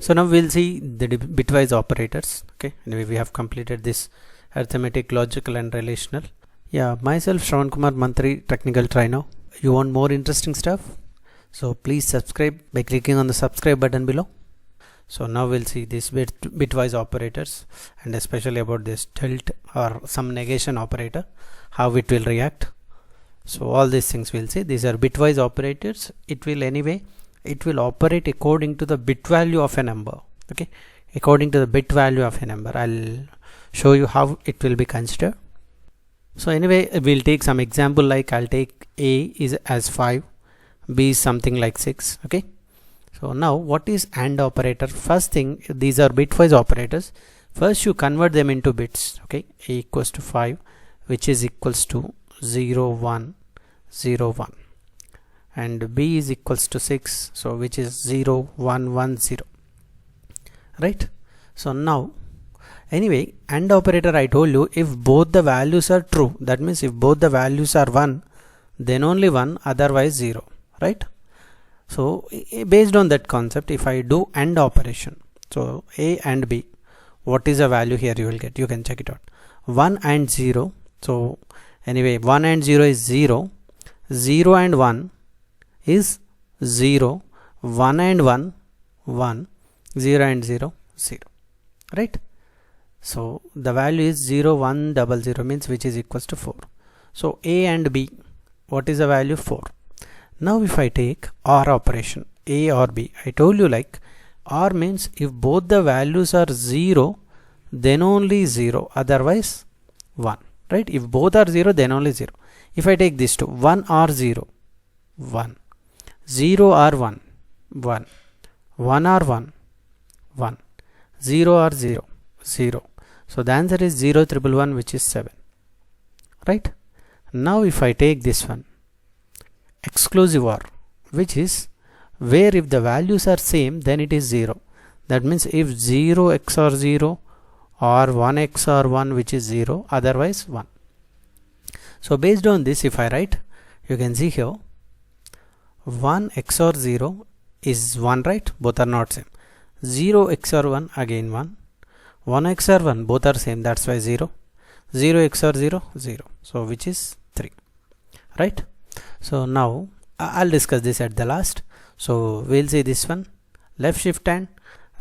So now we'll see the bitwise operators. Okay, anyway, we have completed this arithmetic, logical and relational. Yeah, myself Shravan Kumar, Manthri, technical trainer. You want more interesting stuff? So please subscribe by clicking on the subscribe button below. So now we'll see this bitwise operators, and especially about this tilt or some negation operator, how it will react. So all these things we'll see. These are bitwise operators. It will operate according to the bit value of a number. Okay, according to the bit value of a number. I'll show you how it will be considered. So anyway, we'll take some example, like I'll take A is as 5, B is something like 6. Okay, so now what is AND operator? First thing, these are bitwise operators. First you convert them into bits. Okay, A equals to 5, which is equals to 0 1 0 1, and B is equals to 6, so which is 0 1 1 0, right? So now anyway, AND operator, I told you, if both the values are true, that means if both the values are 1, then only 1, otherwise 0, right? So based on that concept, if I do AND operation, so A and B, what is the value here you will get? You can check it out. 1 and 0. So anyway, 1 and 0 is 0, 0 and 1 is 0, 1 and 1 1, 0 and 0 0, right? So the value is 0 1 0 0, means which is equals to 4. So A and B, what is the value? 4. Now if I take OR operation, A or B, I told you, like OR means if both the values are 0, then only 0, otherwise 1, right? If both are 0, then only 0. If I take these two, 1 or 0, 1, 0 or 1, 1, 1 or 1, 1, 0 or 0, 0. So the answer is 0 1 1 1, which is 7, right? Now if I take this one, exclusive OR, which is where if the values are same, then it is 0. That means if 0 XOR 0 or 1 XOR 1, which is 0, otherwise 1. So based on this, if I write, you can see here 1 XOR 0 is 1, right? Both are not same. 0 XOR 1, again 1. 1 XOR 1, both are same, that's why 0. 0 XOR 0, 0. So which is 3, right? So now I'll discuss this at the last. So we'll see this one, left shift and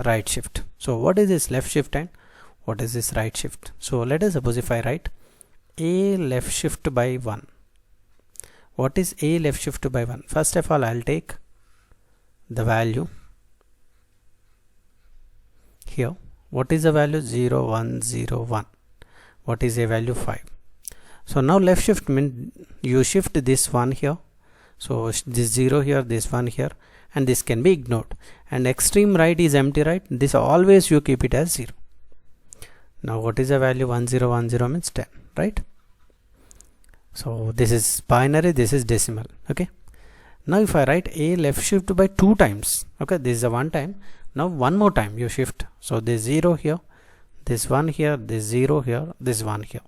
right shift. So what is this left shift and what is this right shift? So let us suppose if I write A left shift by 1. What is A left shift by 1? First of all, I'll take the value here. What is the value? 0 1 0 1. What is a value? 5. So now left shift means you shift this 1 here, so this 0 here, this 1 here, and this can be ignored. And extreme right is empty, right? This always you keep it as 0. Now what is the value? 1 0 1 0 means 10, right? So this is binary, this is decimal. Okay, now if I write A left shift by 2 times, okay, this is a 1 time. Now one more time you shift, so this 0 here, this 1 here, this 0 here, this 1 here.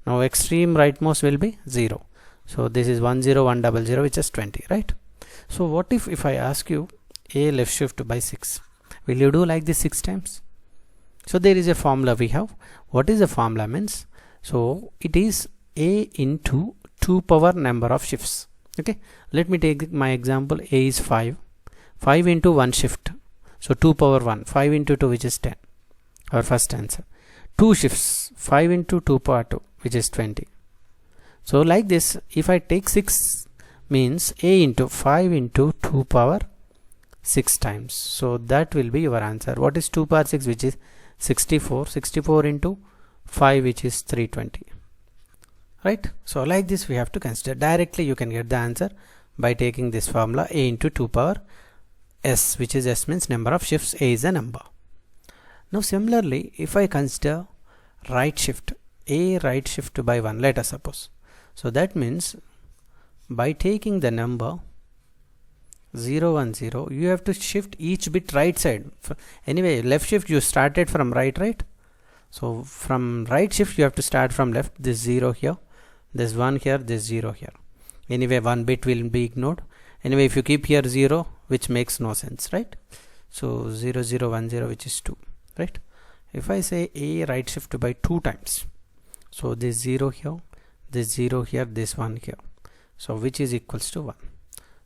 Now extreme rightmost will be 0. So this is 1 0 1 0 0, which is 20, right? So what if I ask you A left shift by 6? Will you do like this 6 times? So there is a formula we have. What is the formula means? So it is A into 2 power number of shifts. Okay, let me take my example. A is 5. 5 into 1 shift. So 2 power 1. 5 into 2, which is 10. Our first answer. 2 shifts. 5 into 2 power 2, which is 20. So like this, if I take 6, means A into 5 into 2 power 6 times. So that will be your answer. What is 2 power 6, which is 64. 64 into 5, which is 320, right? So like this we have to consider. Directly you can get the answer by taking this formula, A into 2 power S, which is S means number of shifts, A is a number. Now similarly, if I consider right shift, A right shift by 1, let us suppose. So that means by taking the number 0 1 0, you have to shift each bit right side. Anyway, left shift you started from right, right? So from right shift you have to start from left. This 0 here, this 1 here, this 0 here. Anyway, one bit will be ignored. Anyway, if you keep here 0, which makes no sense, right? So 0 0 1 0, which is 2, right? If I say A right shift by 2 times, so this 0 here, this 0 here, this 1 here, so which is equals to 1.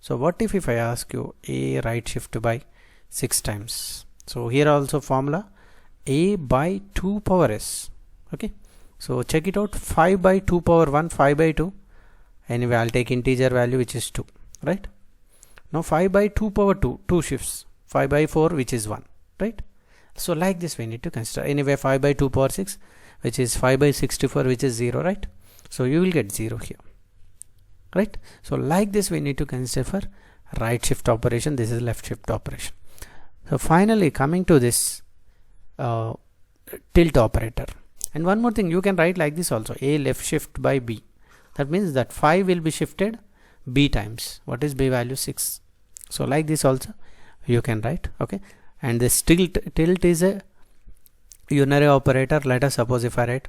So what if I ask you A right shift by 6 times? So here also formula A by 2 power S. Okay, so check it out. 5 by 2 power 1, 5 by 2. Anyway, I'll take integer value, which is 2, right? Now 5 by 2 power 2, 2 shifts. 5 by 4, which is 1, right? So like this we need to consider. Anyway, 5 by 2 power 6, which is 5 by 64, which is 0, right? So you will get 0 here, right? So like this we need to consider for right shift operation. This is left shift operation. So finally coming to this tilt operator. And one more thing, you can write like this also, A left shift by B. That means that 5 will be shifted B times. What is B value? 6. So like this also you can write. Okay, and this tilt is a unary operator. Let us suppose if I write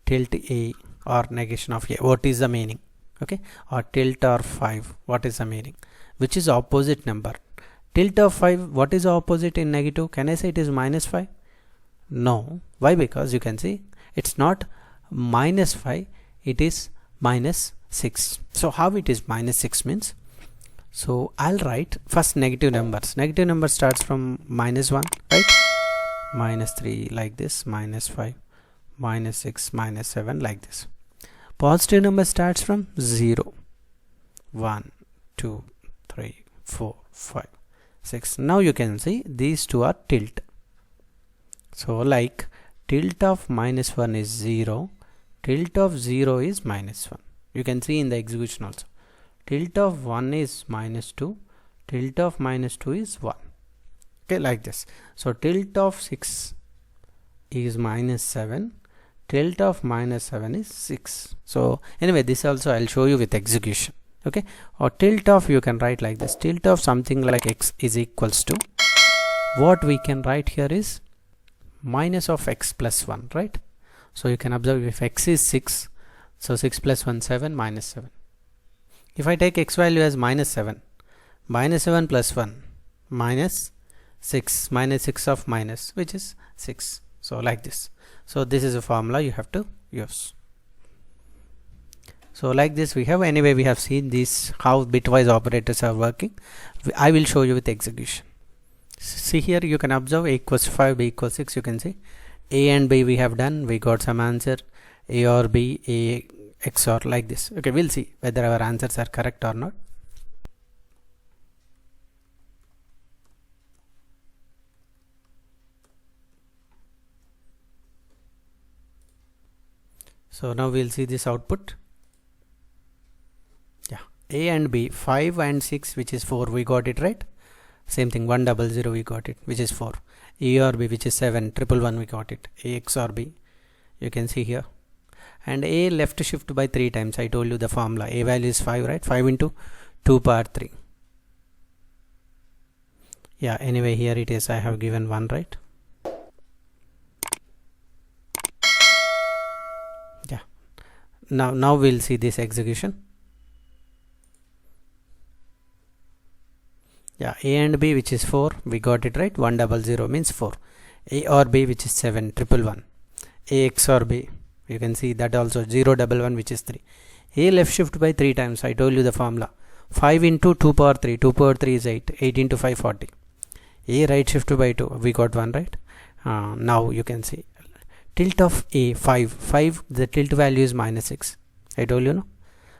tilt A or negation of A, what is the meaning? Okay, or tilt or 5, what is the meaning? Which is opposite number. Tilt of 5, what is the opposite in negative? Can I say it is minus 5? No. Why? Because you can see it's not minus 5, it is minus 6. So how it is minus 6 means? So I'll write first negative numbers. Negative number starts from minus 1, right? Minus 3 like this, minus 5, minus 6, minus 7 like this. Positive number starts from 0, 1, 2, 3, 4, 5, 6. Now you can see these two are tilt. So like tilt of minus 1 is 0, tilt of 0 is minus 1. You can see in the execution also. Tilt of 1 is minus 2, tilt of minus 2 is 1. Okay, like this. So tilt of 6 is minus 7, tilt of minus 7 is 6. So anyway, this also I'll show you with execution. Okay, or tilt of, you can write like this, tilt of something like x is equals to, what we can write here is minus of x plus 1, right? So you can observe if x is 6, so 6 plus 1 7, minus 7. If I take x value as minus 7, minus 7 plus 1 minus 6, minus 6 of minus, which is 6. So like this. So this is a formula you have to use. So like this we have, anyway we have seen this how bitwise operators are working. I will show you with execution. See here, you can observe A equals 5, B equals 6. You can see A and B we have done, we got some answer, A or B, A XOR, like this. Okay, we'll see whether our answers are correct or not. So now we'll see this output. Yeah, A and B, 5 and 6, which is 4, we got it, right? Same thing, 1 0 0 we got it, which is 4. A or B, which is 7, 1 1 1 we got it, A XOR B, you can see here. And A left shift by 3 times. I told you the formula, A value is 5, right? 5 into 2 power 3. Yeah, anyway here it is, I have given 1, right? Yeah, now we'll see this execution. Yeah, A and B, which is 4, we got it, right? 1 0 0 means 4. A or B, which is 7, 1 1 1. A XOR B, you can see that also, 0 1 1, which is 3. A left shift by 3 times. I told you the formula, 5 into 2 power 3, 2 power 3 is 8, 8 into 5 40. A right shift by 2, we got 1, right? Now you can see tilt of A 5, the tilt value is minus 6. I told you, no?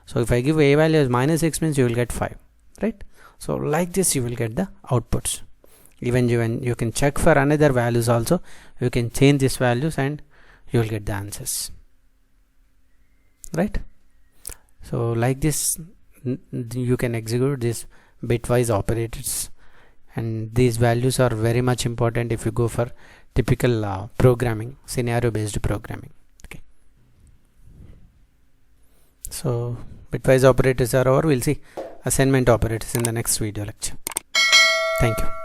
So if I give A value as minus 6 means you will get 5, right? So like this you will get the outputs. Even you can check for another values also, you can change these values and you will get the answers, right? So like this you can execute this bitwise operators, and these values are very much important if you go for typical programming, scenario based programming. Okay, so bitwise operators are over. We'll see assignment operators in the next video lecture. Thank you.